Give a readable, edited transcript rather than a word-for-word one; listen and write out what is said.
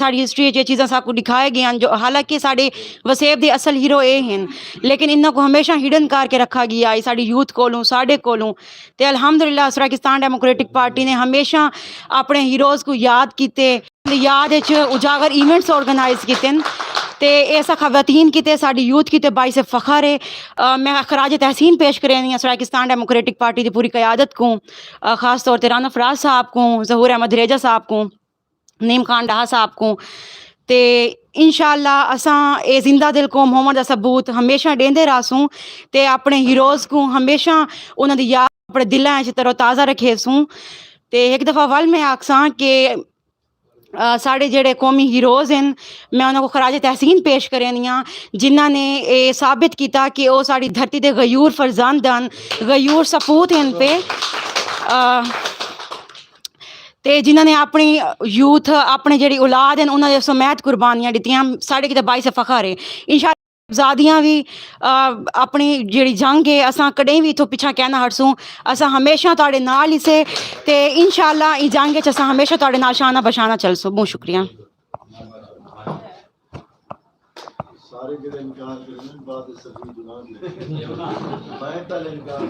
Sari history ये चीज़ां सबको दिखाए गए हैं जो हालांकि साढ़े वसेब दे असल हीरो ये हैं लेकिन इन्हों को हमेशा हिडन करके रखा गया है साड़ी यूथ कोलों साढ़े कोलों तो अल्हम्दुलिल्लाह पाकिस्तान डेमोक्रेटिक पार्टी ने हमेशा अपने हीरोज़ को याद किते याद उजागर इवेंट्स ऑर्गेनाइज किते तो ऐसा खवातीन की साड़ी यूथ की बाईस फ़ख्र है। मैं खराज तहसीन पेश करें पाकिस्तान डेमोक्रेटिक पार्टी की पूरी क़यादत को ख़ास तौर पर राना फराज साहब को ज़हूर अहमद रेजा साहब को नीम खान डाहा साहब को ते इंशाअल्लाह असां ए जिंदा दिल को मोहम्मद दा सबूत हमेशा देंदे रासूं ते अपने हीरोज़ को हमेशा उन्हां दी याद अपने दिलां च तरोताज़ा रखेसूं ते एक दफ़ा वल मैं आखसां कि साढ़े जेड़े कौमी हीरोज़ हैं मैं उन्होंने को खराज तहसीन पेश करनी हाँ जिन्हों ने ये साबित किया कि वो साड़ी धरती के गयूर फरजंद हैं गयूर सपूत हैं पे ते जिन्होंने अपनी यूथ अपने जी औलाद हैं उन्होंने सुमैत कुर्बानियाँ दित्तियां साढ़े कि बाईस फ़ख्र है इंशाअल्लाह आज़ादियाँ भी अपनी जी जंग है असां कदें भी इतों पिछा कहना हटसूँ असां हमेशा तुहाडे नाल ही से ते इंशाअल्लाह इस जंग असां हमेशा तुहाडे नाल शाना बशाना चलसूँ। बहुत शुक्रिया। सारे जिहड़े इनकार करन बाद सभी जुबान मैं ताले इनकार